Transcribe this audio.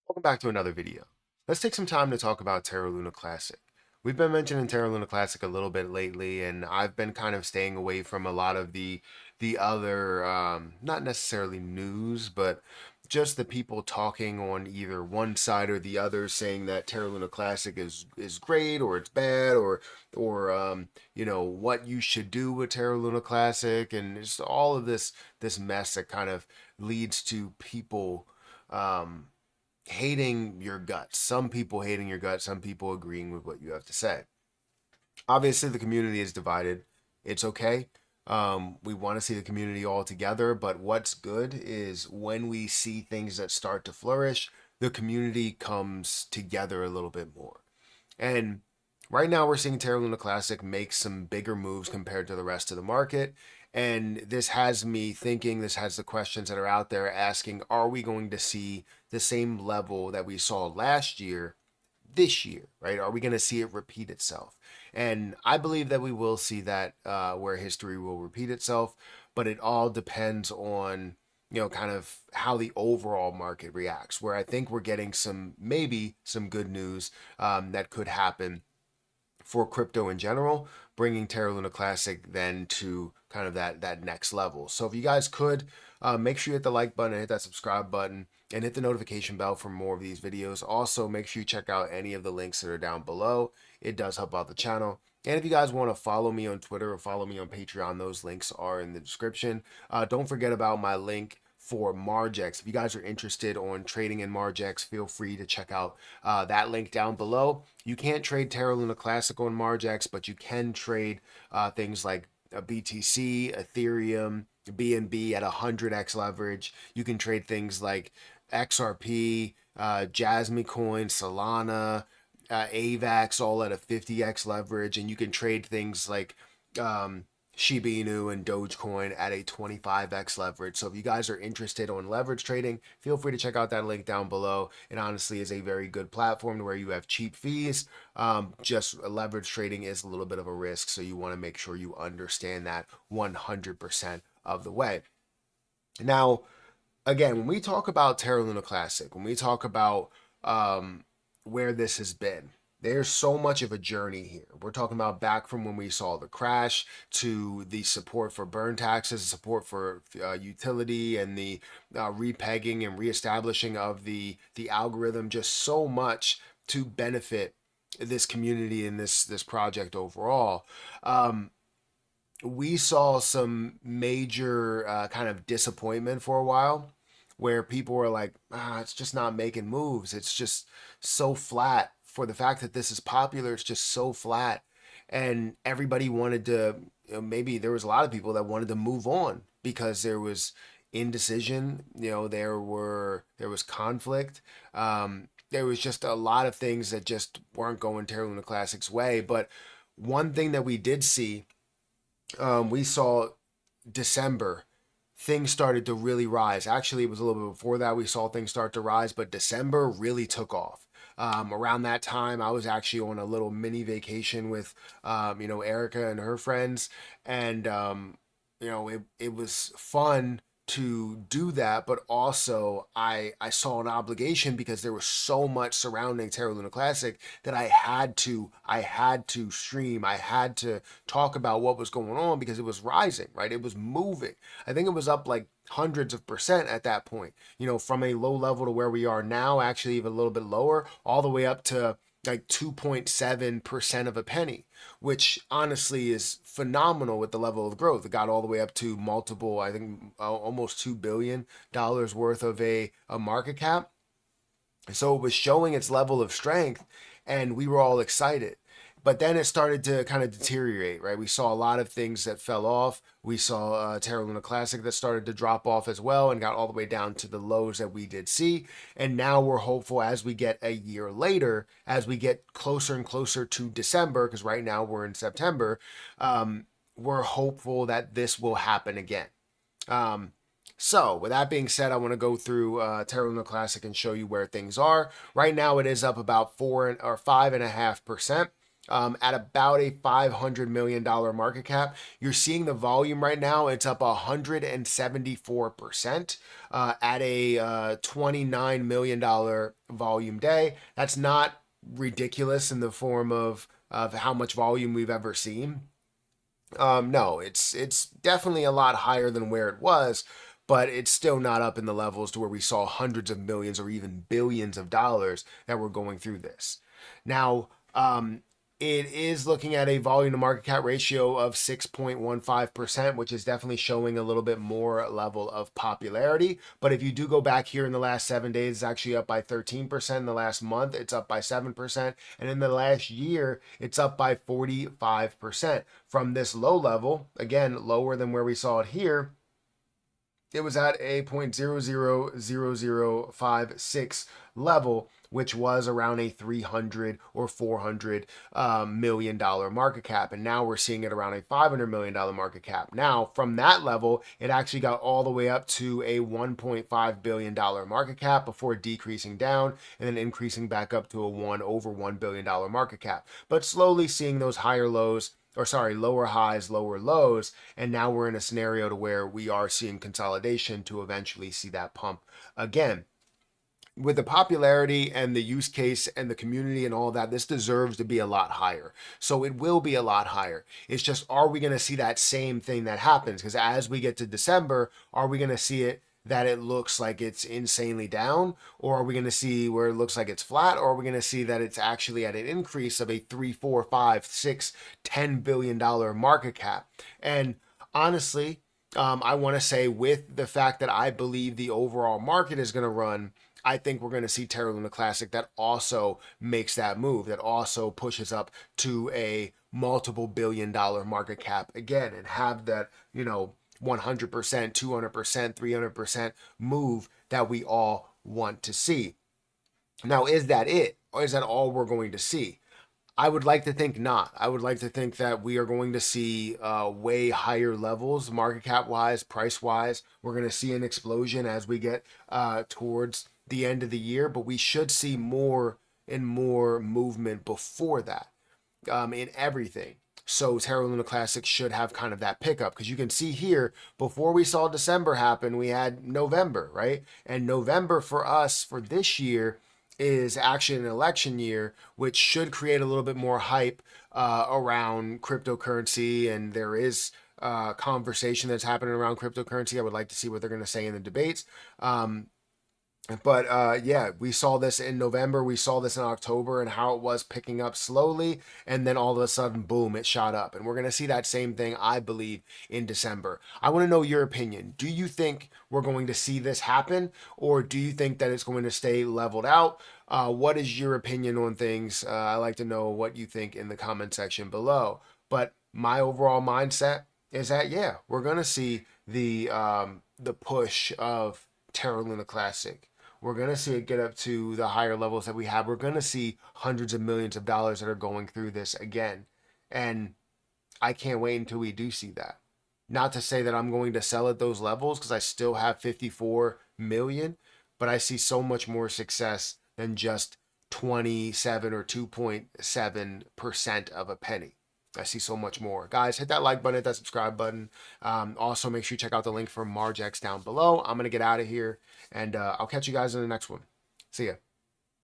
Welcome back to another video. Let's take some time to talk about Terra Luna Classic. We've been mentioning Terra Luna Classic a little bit lately, and I've been kind of staying away from a lot of the other, not necessarily news, but just the people talking on either one side or the other, saying that Terra Luna Classic is great or it's bad or what you should do with Terra Luna Classic, and just all of this mess that kind of leads to people. Um, Hating your guts. Some people hating your guts, some people agreeing with what you have to say. Obviously, the community is divided. It's okay. We want to see the community all together, but what's good is when we see things that start to flourish, the community comes together a little bit more. And right now, we're seeing Terra Luna Classic make some bigger moves compared to the rest of the market. And this has me thinking, this has the questions that are out there asking, are we going to see the same level that we saw last year this year, right? Are we going to see it repeat itself? And I believe that we will see that where history will repeat itself, but it all depends on kind of how the overall market reacts. Where I think we're getting maybe some good news that could happen for crypto in general, bringing Terra Luna Classic then to kind of that next level. So if you guys could make sure you hit the like button and hit that subscribe button and hit the notification bell for more of these videos. Also, make sure you check out any of the links that are down below. It does help out the channel. And if you guys want to follow me on Twitter or follow me on Patreon, those links are in the description. Don't forget about my link for Margex. If you guys are interested on trading in Margex, feel free to check out that link down below. You can't trade Terra Luna Classic on Margex, but you can trade things like BTC, Ethereum, BNB at 100x leverage. You can trade things like XRP, Jasmine Coin, Solana, AVAX, all at a 50x leverage, and you can trade things like Shiba Inu and Dogecoin at a 25x leverage. So if you guys are interested on leverage trading, feel free to check out that link down below. It honestly is a very good platform where you have cheap fees. Just leverage trading is a little bit of a risk, so you want to make sure you understand that 100% of the way. Now, again, when we talk about Terra Luna Classic, when we talk about where this has been, there's so much of a journey here. We're talking about back from when we saw the crash to the support for burn taxes, support for utility, and the repegging and reestablishing of the algorithm. Just so much to benefit this community and this project overall. We saw some major kind of disappointment for a while where people were like, it's just not making moves. It's just so flat. For the fact that this is popular, it's just so flat. And everybody wanted to, maybe there was a lot of people that wanted to move on because there was indecision, there was conflict. There was just a lot of things that just weren't going Terra Luna Classic's way. But one thing that we did see, we saw December, things started to really rise. Actually, it was a little bit before that we saw things start to rise, but December really took off. Around that time, I was actually on a little mini vacation with, Erica and her friends, and it was fun to do that, but also I saw an obligation because there was so much surrounding Terra Luna Classic that I had to stream. I had to talk about what was going on because it was rising, right? It was moving. I think it was up like hundreds of percent at that point, from a low level to where we are now, actually even a little bit lower, all the way up to like 2.7% of a penny, which honestly is phenomenal with the level of growth. It got all the way up to multiple, I think almost $2 billion worth of a market cap. So it was showing its level of strength, and we were all excited. But then it started to kind of deteriorate, right? We saw a lot of things that fell off. We saw Terra Luna Classic that started to drop off as well and got all the way down to the lows that we did see. And now we're hopeful as we get a year later, as we get closer and closer to December, because right now we're in September, we're hopeful that this will happen again. So, with that being said, I want to go through Terra Luna Classic and show you where things are. Right now, it is up about 4 or 5.5%. at about a $500 million market cap. You're seeing the volume right now, it's up 174% at a $29 million volume day. That's not ridiculous in the form of how much volume we've ever seen. No, it's definitely a lot higher than where it was, but it's still not up in the levels to where we saw hundreds of millions or even billions of dollars that were going through this. Now, it is looking at a volume to market cap ratio of 6.15%, which is definitely showing a little bit more level of popularity. But if you do go back here in the last 7 days, it's actually up by 13%. In the last month, it's up by 7%. And in the last year, it's up by 45%. From this low level, again, lower than where we saw it here, it was at a 0.000056 level, which was around a 300 or 400 million dollar market cap, and now we're seeing it around a 500 million dollar market cap. Now, from that level, it actually got all the way up to a 1.5 billion dollar market cap before decreasing down and then increasing back up to a over $1 billion market cap. But slowly seeing those higher lows, or sorry, lower highs, lower lows, and now we're in a scenario to where we are seeing consolidation to eventually see that pump again. With the popularity and the use case and the community and all that, this deserves to be a lot higher. So it will be a lot higher. It's just, are we going to see that same thing that happens? Because as we get to December, are we going to see it that it looks like it's insanely down, or are we going to see where it looks like it's flat, or are we going to see that it's actually at an increase of a 3, 4, 5, 6, $10 billion market cap? And honestly, I want to say, with the fact that I believe the overall market is going to run, I think we're going to see Terra Luna Classic that also makes that move, that also pushes up to a multiple $billion market cap again, and have that, 100%, 200%, 300% move that we all want to see. Now, is that it? Or is that all we're going to see? I would like to think not. I would like to think that we are going to see way higher levels, market cap wise, price wise. We're going to see an explosion as we get towards the end of the year, but we should see more and more movement before that in everything. So Terra Luna Classic should have kind of that pickup, because you can see here, before we saw December happen, we had November, right? And November for us for this year is actually an election year, which should create a little bit more hype around cryptocurrency. And there is conversation that's happening around cryptocurrency. I would like to see what they're going to say in the debates. But yeah, we saw this in November, we saw this in October, and how it was picking up slowly, and then all of a sudden, boom, it shot up. And we're going to see that same thing, I believe, in December. I want to know your opinion. Do you think we're going to see this happen, or do you think that it's going to stay leveled out? What is your opinion on things? I'd like to know what you think in the comment section below. But my overall mindset is that, yeah, we're going to see the push of Terra Luna Classic. We're going to see it get up to the higher levels that we have. We're going to see hundreds of millions of dollars that are going through this again. And I can't wait until we do see that. Not to say that I'm going to sell at those levels, because I still have 54 million, but I see so much more success than just 27 or 2.7% of a penny. I see so much more. Guys, hit that like button, hit that subscribe button. Also, make sure you check out the link for MargX down below. I'm going to get out of here, and I'll catch you guys in the next one. See ya.